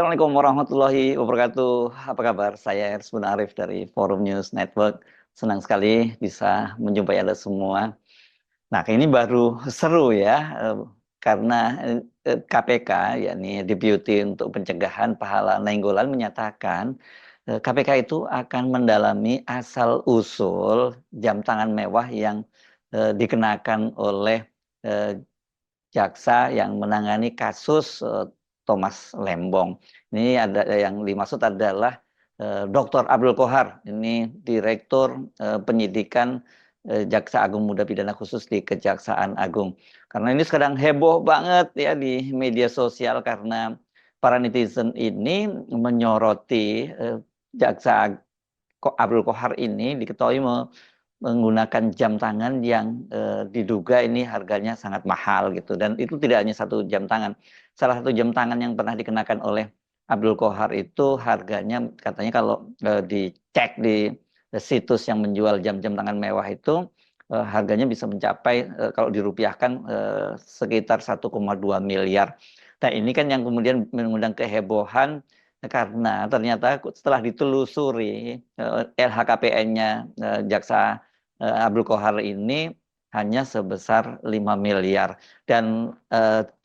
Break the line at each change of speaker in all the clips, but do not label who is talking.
Assalamualaikum warahmatullahi wabarakatuh. Apa kabar? Saya Ersbun Arif dari Forum News Network. Senang sekali bisa menjumpai Anda semua. Nah, ini baru seru ya, karena KPK, yakni Deputi untuk Pencegahan Pahala Nainggolan menyatakan KPK itu akan mendalami asal-usul jam tangan mewah yang dikenakan oleh eh, jaksa yang menangani kasus Thomas Lembong. Ini ada yang dimaksud adalah Dr. Abdul Qohar, ini Direktur Penyidikan Jaksa Agung Muda Pidana Khusus di Kejaksaan Agung. Karena ini sekarang heboh banget ya di media sosial karena para netizen ini menyoroti Jaksa Abdul Qohar ini diketahui menggunakan jam tangan yang diduga ini harganya sangat mahal gitu, dan itu tidak hanya satu jam tangan. Salah satu jam tangan yang pernah dikenakan oleh Abdul Qohar itu harganya katanya kalau dicek di situs yang menjual jam-jam tangan mewah itu harganya bisa mencapai kalau dirupiahkan sekitar 1,2 miliar. Nah, ini kan yang kemudian mengundang kehebohan karena ternyata setelah ditelusuri LHKPN-nya Jaksa Abdul Qohar ini hanya sebesar 5 miliar. Dan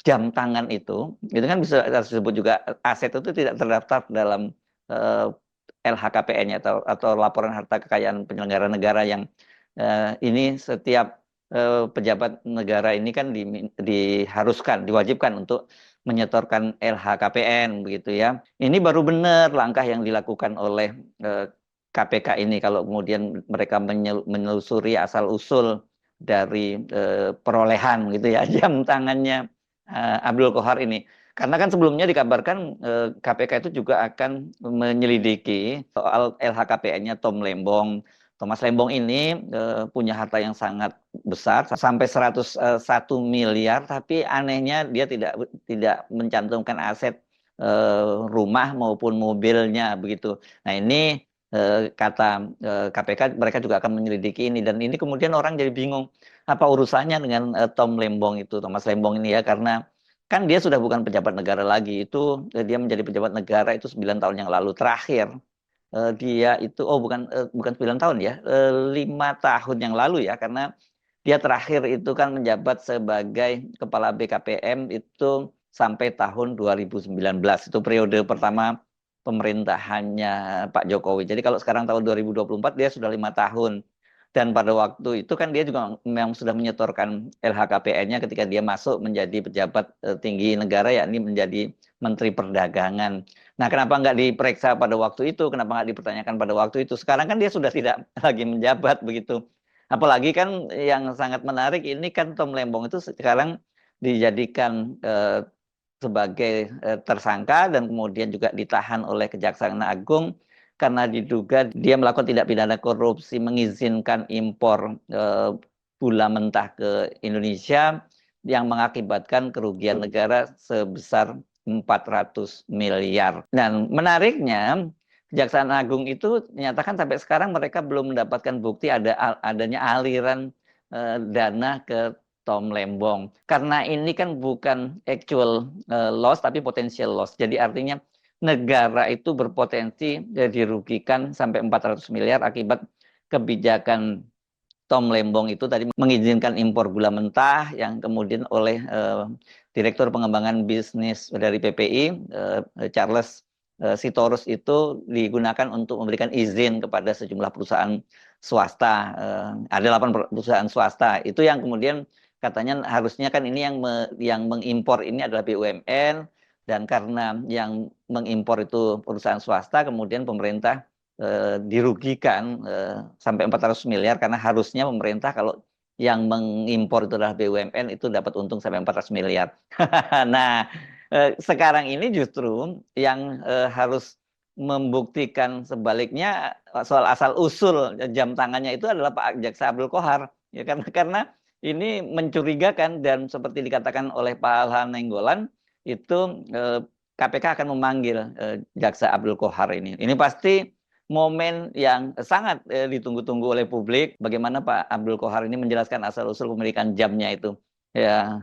jam tangan itu kan bisa disebut juga aset, itu tidak terdaftar dalam eh, LHKPN-nya atau laporan harta kekayaan penyelenggara negara yang ini setiap pejabat negara ini kan diharuskan, diwajibkan untuk menyetorkan LHKPN begitu ya. Ini baru benar langkah yang dilakukan oleh KPK ini kalau kemudian mereka menelusuri asal-usul dari perolehan gitu ya jam tangannya Abdul Qohar ini. Karena kan sebelumnya dikabarkan KPK itu juga akan menyelidiki soal LHKPN-nya Tom Lembong. Thomas Lembong ini punya harta yang sangat besar sampai 101 miliar, tapi anehnya dia tidak mencantumkan aset rumah maupun mobilnya begitu. Nah, ini kata KPK mereka juga akan menyelidiki ini, dan ini kemudian orang jadi bingung apa urusannya dengan Tom Lembong itu, Thomas Lembong ini ya, karena kan dia sudah bukan pejabat negara lagi. Itu dia menjadi pejabat negara itu 9 tahun yang lalu. Terakhir dia itu bukan 9 tahun ya, 5 tahun yang lalu ya, karena dia terakhir itu kan menjabat sebagai kepala BKPM itu sampai tahun 2019. Itu periode pertama pemerintahannya Pak Jokowi. Jadi kalau sekarang tahun 2024 dia sudah 5 tahun. Dan pada waktu itu kan dia juga memang sudah menyetorkan LHKPN-nya ketika dia masuk menjadi pejabat tinggi negara, yakni menjadi Menteri Perdagangan. Nah, kenapa nggak diperiksa pada waktu itu? Kenapa nggak dipertanyakan pada waktu itu? Sekarang kan dia sudah tidak lagi menjabat begitu. Apalagi kan yang sangat menarik ini kan Tom Lembong itu sekarang dijadikan sebagai tersangka dan kemudian juga ditahan oleh Kejaksaan Agung karena diduga dia melakukan tindak pidana korupsi mengizinkan impor gula mentah ke Indonesia yang mengakibatkan kerugian negara sebesar 400 miliar. Dan menariknya Kejaksaan Agung itu menyatakan sampai sekarang mereka belum mendapatkan bukti adanya aliran dana ke Tom Lembong. Karena ini kan bukan actual loss tapi potential loss. Jadi artinya negara itu berpotensi dirugikan sampai 400 miliar akibat kebijakan Tom Lembong itu tadi mengizinkan impor gula mentah yang kemudian oleh Direktur Pengembangan Bisnis dari PPI, Charles Sitorus itu digunakan untuk memberikan izin kepada sejumlah perusahaan swasta. Ada 8 perusahaan swasta. Itu yang kemudian katanya harusnya kan ini yang mengimpor ini adalah BUMN, dan karena yang mengimpor itu perusahaan swasta, kemudian pemerintah dirugikan sampai 400 miliar karena harusnya pemerintah kalau yang mengimpor itu adalah BUMN itu dapat untung sampai 400 miliar. Nah, sekarang ini justru yang harus membuktikan sebaliknya soal asal usul jam tangannya itu adalah Pak Jaksa Abdul Qohar, ya, karena ini mencurigakan, dan seperti dikatakan oleh Pak Alhan Nainggolan itu KPK akan memanggil Jaksa Abdul Qohar ini. Ini pasti momen yang sangat ditunggu-tunggu oleh publik, bagaimana Pak Abdul Qohar ini menjelaskan asal usul pemilikan jamnya itu. Ya.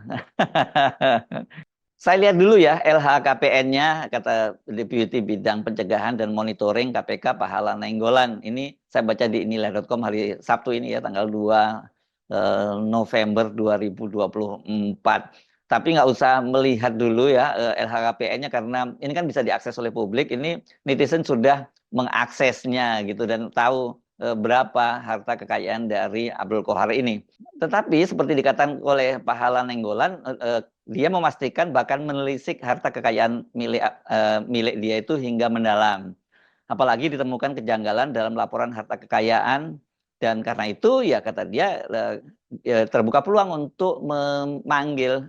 Saya lihat dulu ya LHKPN-nya, kata Deputi Bidang Pencegahan dan Monitoring KPK Pahala Nainggolan. Ini saya baca di inilah.com hari Sabtu ini ya, tanggal 2 November 2024. Tapi nggak usah melihat dulu ya LHKPN-nya, karena ini kan bisa diakses oleh publik. Ini netizen sudah mengaksesnya gitu dan tahu berapa harta kekayaan dari Abdul Qohar ini. Tetapi seperti dikatakan oleh Pahala Nainggolan, dia memastikan bahkan menelisik harta kekayaan milik dia itu hingga mendalam. Apalagi ditemukan kejanggalan dalam laporan harta kekayaan, dan karena itu ya kata dia terbuka peluang untuk memanggil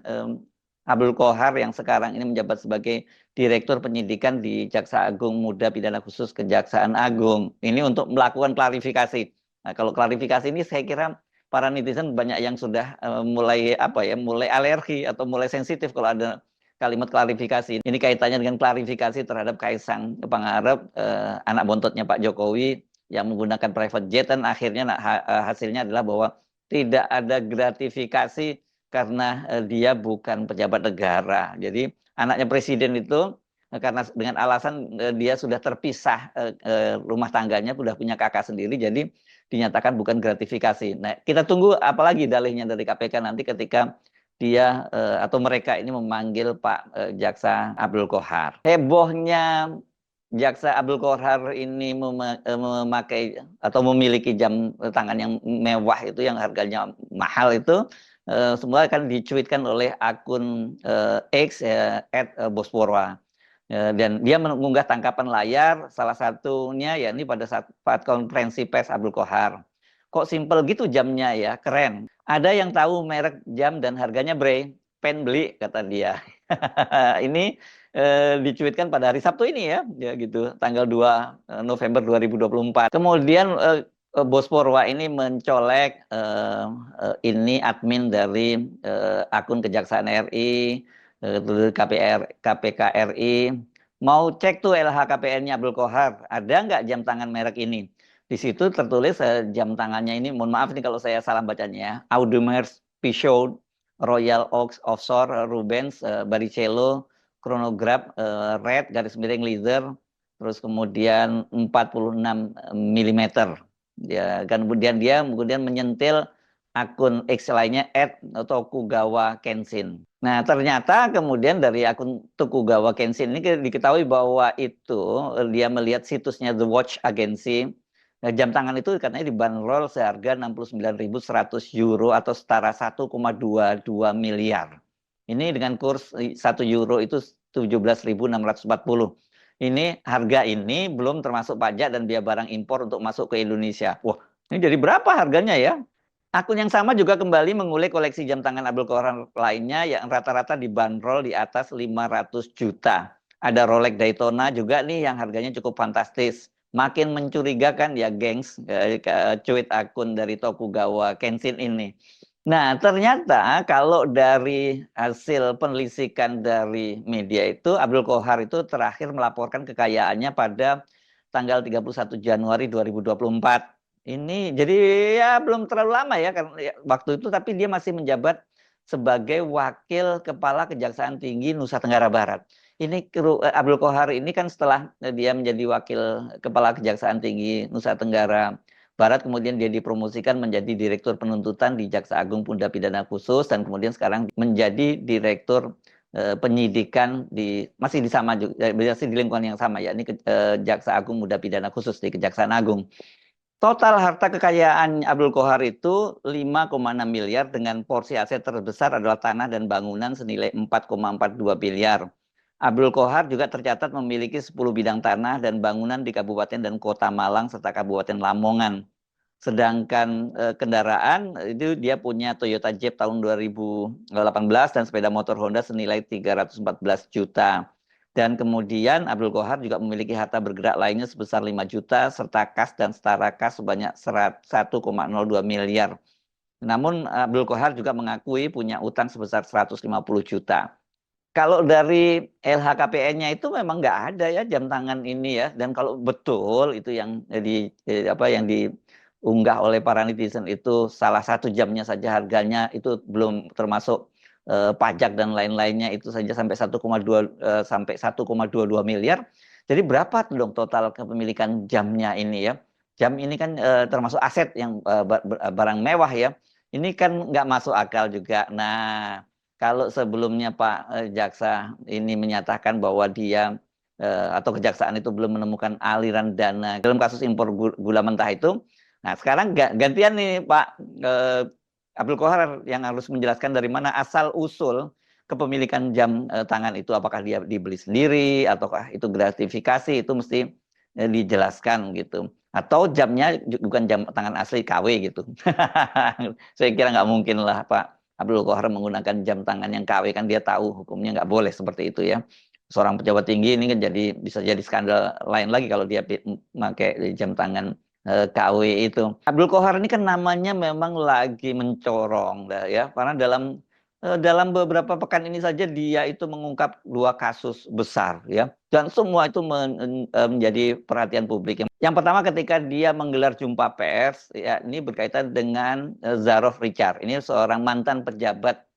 Abdul Qohar yang sekarang ini menjabat sebagai Direktur Penyidikan di Jaksa Agung Muda Pidana Khusus Kejaksaan Agung. Ini untuk melakukan klarifikasi. Nah, kalau klarifikasi ini saya kira para netizen banyak yang sudah mulai apa ya, mulai alergi atau mulai sensitif kalau ada kalimat klarifikasi. Ini kaitannya dengan klarifikasi terhadap Kaisang Pangarep, anak bontotnya Pak Jokowi yang menggunakan private jet, dan akhirnya hasilnya adalah bahwa tidak ada gratifikasi karena dia bukan pejabat negara. Jadi anaknya presiden itu karena dengan alasan dia sudah terpisah rumah tangganya, sudah punya kakak sendiri, jadi dinyatakan bukan gratifikasi. Nah, kita tunggu apalagi dalihnya dari KPK nanti ketika dia atau mereka ini memanggil Pak Jaksa Abdul Qohar. Hebohnya Jaksa Abdul Qohar ini memakai atau memiliki jam tangan yang mewah itu, yang harganya mahal itu, semua akan dicuitkan oleh akun X @bosporwa. Dan dia mengunggah tangkapan layar, salah satunya ya ini pada saat konferensi pers Abdul Qohar. Kok simpel gitu jamnya ya, keren. Ada yang tahu merek jam dan harganya, Bre? Pengen beli, kata dia. Ini dicuitkan pada hari Sabtu ini ya gitu, tanggal 2 November 2024. Kemudian Bosporwa ini mencolek ini admin dari akun Kejaksaan RI, KPK RI, mau cek tuh LHKPN-nya Abdul Qohar, ada nggak jam tangan merek ini? Di situ tertulis jam tangannya ini, mohon maaf nih kalau saya salah bacanya ya, Audemars Piguet, Royal Oak Offshore, Rubens, Barrichello, Chronograph, Red, garis miring laser, terus kemudian 46 mm. Ya, kemudian dia menyentil akun X lainnya @Tokugawa Kenshin. Nah, ternyata kemudian dari akun Tokugawa Kenshin ini diketahui bahwa itu dia melihat situsnya The Watch Agency. Nah, jam tangan itu katanya dibanderol seharga 69.100 euro atau setara 1,22 miliar. Ini dengan kurs 1 euro itu 17.640. Ini harga ini belum termasuk pajak dan biaya barang impor untuk masuk ke Indonesia. Wah, ini jadi berapa harganya ya? Akun yang sama juga kembali mengulik koleksi jam tangan Abdul Qohar lainnya yang rata-rata dibanderol di atas 500 juta. Ada Rolex Daytona juga nih yang harganya cukup fantastis. Makin mencurigakan ya, gengs, cuit akun dari Tokugawa Kenshin ini. Nah, ternyata kalau dari hasil penelitikan dari media itu, Abdul Qohar itu terakhir melaporkan kekayaannya pada tanggal 31 Januari 2024. Ini jadi ya belum terlalu lama ya kan waktu itu, tapi dia masih menjabat sebagai Wakil Kepala Kejaksaan Tinggi Nusa Tenggara Barat. Ini Abdul Qohar ini kan setelah dia menjadi Wakil Kepala Kejaksaan Tinggi Nusa Tenggara Barat, kemudian dia dipromosikan menjadi Direktur Penuntutan di Jaksa Agung Muda Pidana Khusus, dan kemudian sekarang menjadi Direktur Penyidikan masih di lingkungan yang sama ya, ini Jaksa Agung Muda Pidana Khusus di Kejaksaan Agung. Total harta kekayaan Abdul Qohar itu 5,6 miliar dengan porsi aset terbesar adalah tanah dan bangunan senilai 4,42 miliar. Abdul Qohar juga tercatat memiliki 10 bidang tanah dan bangunan di Kabupaten dan Kota Malang serta Kabupaten Lamongan. Sedangkan kendaraan itu dia punya Toyota Jeep tahun 2018 dan sepeda motor Honda senilai 314 juta. Dan kemudian Abdul Qohar juga memiliki harta bergerak lainnya sebesar 5 juta serta kas dan setara kas sebanyak 1,02 miliar. Namun Abdul Qohar juga mengakui punya utang sebesar 150 juta. Kalau dari LHKPN-nya itu memang nggak ada ya jam tangan ini ya. Dan kalau betul itu yang yang diunggah oleh para netizen itu salah satu jamnya saja harganya itu belum termasuk pajak dan lain-lainnya itu saja sampai 1,22 miliar. Jadi berapa tuh dong total kepemilikan jamnya ini ya? Jam ini kan termasuk aset yang barang mewah ya. Ini kan nggak masuk akal juga. Nah, kalau sebelumnya Pak Jaksa ini menyatakan bahwa dia atau kejaksaan itu belum menemukan aliran dana dalam kasus impor gula mentah itu. Nah, sekarang gantian nih Pak eh, Abdul Qohar yang harus menjelaskan dari mana asal usul kepemilikan jam tangan itu, apakah dia dibeli sendiri ataukah itu gratifikasi, itu mesti dijelaskan gitu. Atau jamnya bukan jam tangan asli KW gitu. Saya kira nggak mungkin lah Pak Abdul Qohar menggunakan jam tangan yang KW, kan dia tahu hukumnya nggak boleh seperti itu ya. Seorang pejabat tinggi ini kan bisa jadi skandal lain lagi kalau dia pakai jam tangan KW itu. Abdul Qohar ini kan namanya memang lagi mencorong dah ya, karena dalam beberapa pekan ini saja dia itu mengungkap 2 kasus besar ya, dan semua itu menjadi perhatian publik. Yang pertama ketika dia menggelar jumpa pers ya, ini berkaitan dengan Zarof Richard. Ini seorang mantan pejabat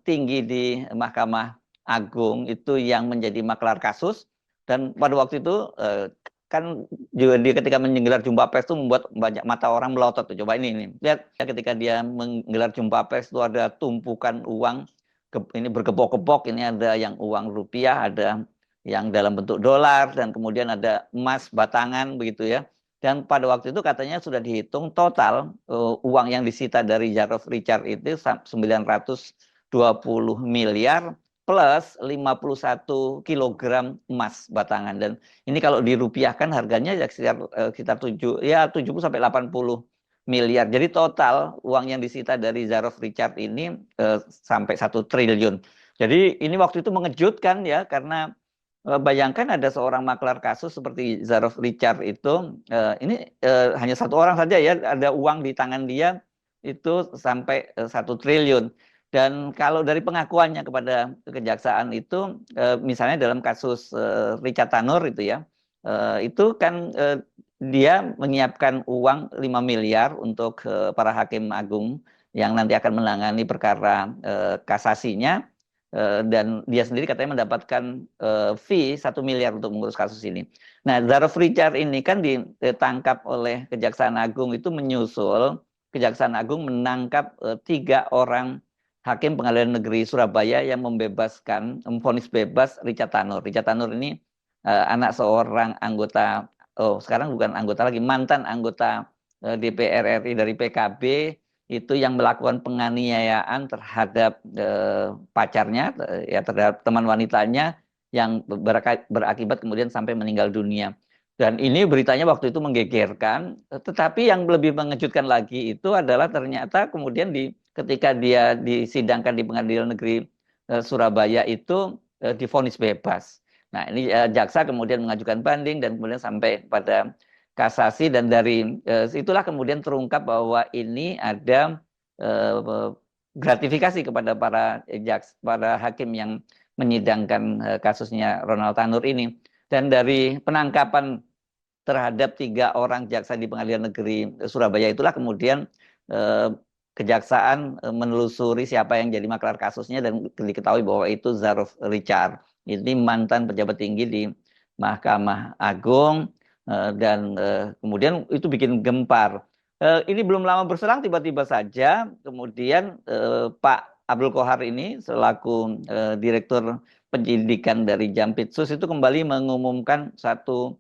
tinggi di Mahkamah Agung itu yang menjadi maklar kasus, dan pada waktu itu kan juga dia ketika menggelar jumpa pers itu membuat banyak mata orang melotot tuh. Coba ini lihat ya, ketika dia menggelar jumpa pers itu ada tumpukan uang ini berkepok-kepok, ini ada yang uang rupiah, ada yang dalam bentuk dolar, dan kemudian ada emas batangan begitu ya. Dan pada waktu itu katanya sudah dihitung total uang yang disita dari Zarof Richard itu 920 miliar plus 51 kilogram emas batangan. Dan ini kalau dirupiahkan harganya ya sekitar 70 sampai 80 miliar. Jadi total uang yang disita dari Zarof Richard ini sampai 1 triliun. Jadi ini waktu itu mengejutkan ya, karena bayangkan ada seorang maklar kasus seperti Zarof Richard itu, ini hanya satu orang saja ya, ada uang di tangan dia itu sampai 1 triliun. Dan kalau dari pengakuannya kepada kejaksaan itu, misalnya dalam kasus Richard Tanur itu ya, itu kan dia menyiapkan uang 5 miliar untuk para hakim agung yang nanti akan menangani perkara kasasinya, dan dia sendiri katanya mendapatkan fee 1 miliar untuk mengurus kasus ini. Nah, Zarof Richard ini kan ditangkap oleh Kejaksaan Agung itu menyusul Kejaksaan Agung menangkap 3 orang hakim Pengadilan Negeri Surabaya yang memvonis bebas Richard Tanur. Richard Tanur ini anak seorang anggota, sekarang bukan anggota lagi, mantan anggota DPR RI dari PKB, itu yang melakukan penganiayaan terhadap pacarnya, ya terhadap teman wanitanya, yang berakibat kemudian sampai meninggal dunia. Dan ini beritanya waktu itu menggegerkan, tetapi yang lebih mengejutkan lagi itu adalah ternyata kemudian ketika dia disidangkan di Pengadilan Negeri Surabaya itu divonis bebas. Nah, ini jaksa kemudian mengajukan banding dan kemudian sampai pada kasasi, dan dari itulah kemudian terungkap bahwa ini ada gratifikasi kepada para hakim yang menyidangkan kasusnya Ronald Tanur ini. Dan dari penangkapan terhadap 3 orang jaksa di Pengadilan Negeri Surabaya itulah kemudian kejaksaan menelusuri siapa yang jadi maklar kasusnya, dan diketahui bahwa itu Zarof Richard. Ini mantan pejabat tinggi di Mahkamah Agung, dan kemudian itu bikin gempar. Ini belum lama berselang tiba-tiba saja kemudian Pak Abdul Qohar ini selaku Direktur Penyidikan dari Jampitsus itu kembali mengumumkan satu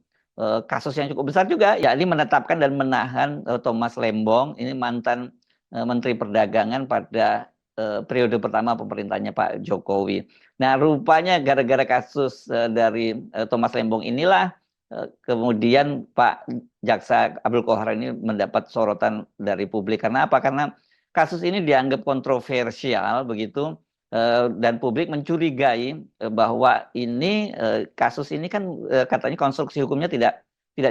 kasus yang cukup besar juga, yakni menetapkan dan menahan Thomas Lembong, ini mantan Menteri Perdagangan pada periode pertama pemerintahnya Pak Jokowi. Nah, rupanya gara-gara kasus dari Thomas Lembong inilah kemudian Pak Jaksa Abdul Qohar ini mendapat sorotan dari publik. Karena apa? Karena kasus ini dianggap kontroversial begitu, dan publik mencurigai bahwa ini kasus ini kan katanya konstruksi hukumnya tidak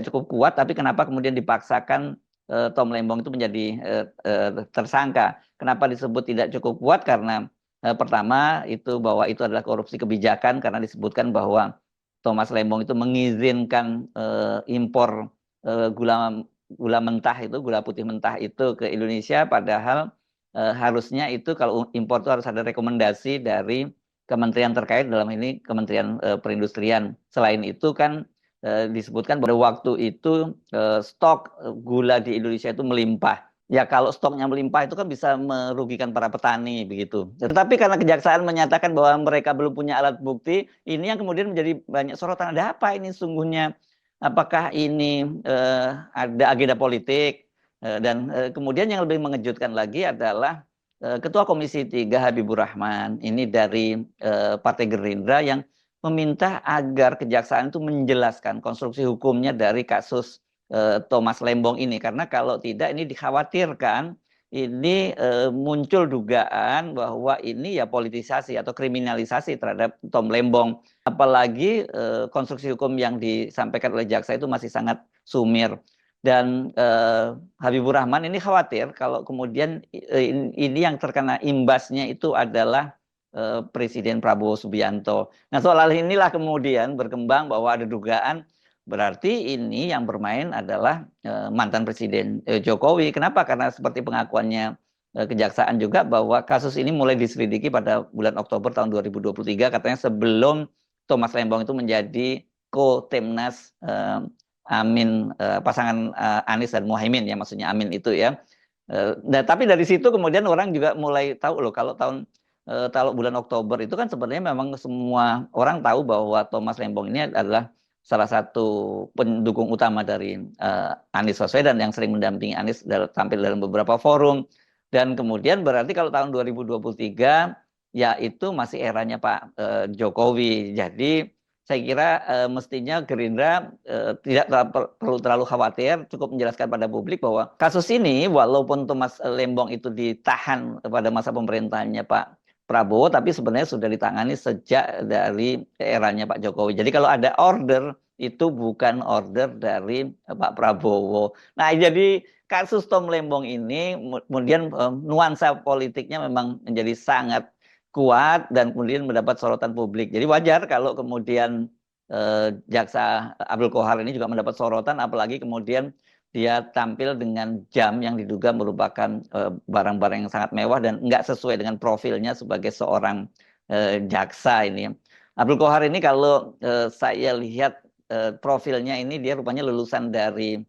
cukup kuat, tapi kenapa kemudian dipaksakan Tom Lembong itu menjadi tersangka? Kenapa disebut tidak cukup kuat? Karena pertama itu bahwa itu adalah korupsi kebijakan, karena disebutkan bahwa Thomas Lembong itu mengizinkan impor gula mentah itu, gula putih mentah itu ke Indonesia, padahal harusnya itu kalau impor itu harus ada rekomendasi dari kementerian terkait, dalam ini Kementerian Perindustrian. Selain itu kan disebutkan pada waktu itu stok gula di Indonesia itu melimpah. Ya kalau stoknya melimpah itu kan bisa merugikan para petani begitu. Tetapi karena kejaksaan menyatakan bahwa mereka belum punya alat bukti, ini yang kemudian menjadi banyak sorotan. Ada apa ini sungguhnya? Apakah ini ada agenda politik? Dan kemudian yang lebih mengejutkan lagi adalah Ketua Komisi 3 Habibur Rahman ini dari Partai Gerindra yang meminta agar kejaksaan itu menjelaskan konstruksi hukumnya dari kasus Thomas Lembong ini, karena kalau tidak ini dikhawatirkan ini muncul dugaan bahwa ini ya politisasi atau kriminalisasi terhadap Tom Lembong, apalagi konstruksi hukum yang disampaikan oleh jaksa itu masih sangat sumir. Dan Habibur Rahman ini khawatir kalau kemudian ini yang terkena imbasnya itu adalah Presiden Prabowo Subianto. Nah, soal inilah kemudian berkembang bahwa ada dugaan berarti ini yang bermain adalah mantan Presiden Jokowi. Kenapa? Karena seperti pengakuannya kejaksaan juga bahwa kasus ini mulai diselidiki pada bulan Oktober tahun 2023, katanya sebelum Thomas Lembong itu menjadi ko-Timnas Amin, pasangan Anies dan Muhaimin ya, maksudnya Amin itu ya. Nah, tapi dari situ kemudian orang juga mulai tahu loh kalau bulan Oktober itu kan sebenarnya memang semua orang tahu bahwa Thomas Lembong ini adalah salah satu pendukung utama dari Anies Baswedan yang sering mendampingi Anies tampil dalam beberapa forum. Dan kemudian berarti kalau tahun 2023 ya itu masih eranya Pak Jokowi. Jadi saya kira mestinya Gerindra tidak perlu terlalu khawatir, cukup menjelaskan pada publik bahwa kasus ini walaupun Thomas Lembong itu ditahan pada masa pemerintahannya Pak Prabowo, tapi sebenarnya sudah ditangani sejak dari eranya Pak Jokowi. Jadi kalau ada order, itu bukan order dari Pak Prabowo. Nah, jadi kasus Tom Lembong ini kemudian nuansa politiknya memang menjadi sangat kuat dan kemudian mendapat sorotan publik. Jadi wajar kalau kemudian Jaksa Abdul Qohar ini juga mendapat sorotan, apalagi kemudian dia tampil dengan jam yang diduga merupakan barang-barang yang sangat mewah dan nggak sesuai dengan profilnya sebagai seorang jaksa ini. Abdul Qohar ini kalau saya lihat profilnya ini dia rupanya lulusan dari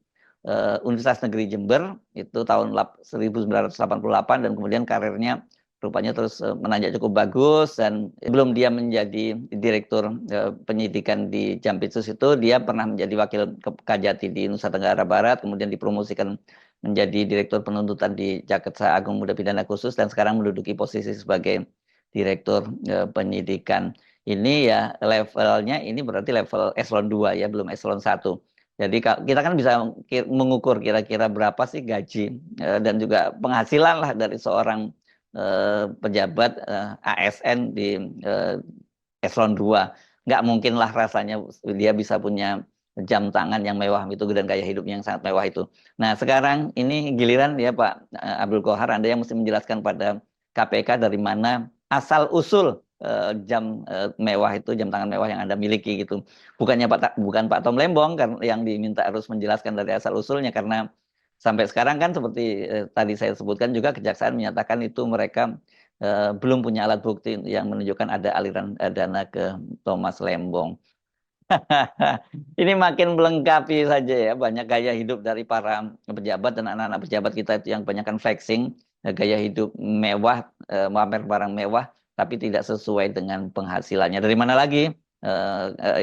Universitas Negeri Jember itu tahun 1988 dan kemudian karirnya rupanya terus menanjak cukup bagus, dan belum dia menjadi direktur penyidikan di Jampitsus itu dia pernah menjadi wakil Kajati di Nusa Tenggara Barat, kemudian dipromosikan menjadi direktur penuntutan di Jaksa Agung Muda Pidana Khusus dan sekarang menduduki posisi sebagai direktur penyidikan. Ini ya levelnya ini berarti level eselon 2 ya, belum eselon 1. Jadi kita kan bisa mengukur kira-kira berapa sih gaji dan juga penghasilan lah dari seorang pejabat ASN di eselon 2. Nggak mungkin lah rasanya dia bisa punya jam tangan yang mewah itu dan gaya hidup yang sangat mewah itu. Nah, sekarang ini giliran ya Pak Abdul Qohar, Anda yang mesti menjelaskan pada KPK dari mana asal usul jam mewah itu, jam tangan mewah yang Anda miliki gitu. Bukan Pak Tom Lembong kan yang diminta harus menjelaskan dari asal usulnya, karena sampai sekarang kan seperti tadi saya sebutkan juga kejaksaan menyatakan itu mereka belum punya alat bukti yang menunjukkan ada aliran dana ke Thomas Lembong. Ini makin melengkapi saja ya banyak gaya hidup dari para pejabat dan anak-anak pejabat kita itu yang banyakkan flexing, gaya hidup mewah, mamer barang mewah, tapi tidak sesuai dengan penghasilannya. Dari mana lagi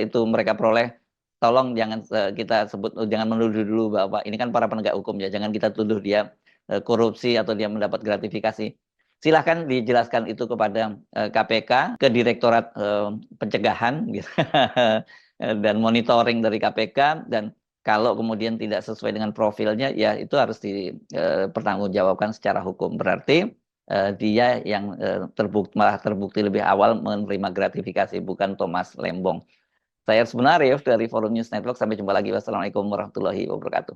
itu mereka peroleh? Tolong jangan kita sebut, jangan menuduh dulu bahwa ini kan para penegak hukum ya, jangan kita tuduh dia korupsi atau dia mendapat gratifikasi. Silahkan dijelaskan itu kepada KPK, ke Direktorat Pencegahan gitu. Dan monitoring dari KPK, dan kalau kemudian tidak sesuai dengan profilnya ya itu harus dipertanggungjawabkan secara hukum. Berarti dia yang malah terbukti lebih awal menerima gratifikasi, bukan Thomas Lembong. Saya sebenarnya dari Forum News Network, sampai jumpa lagi. Wassalamualaikum warahmatullahi wabarakatuh.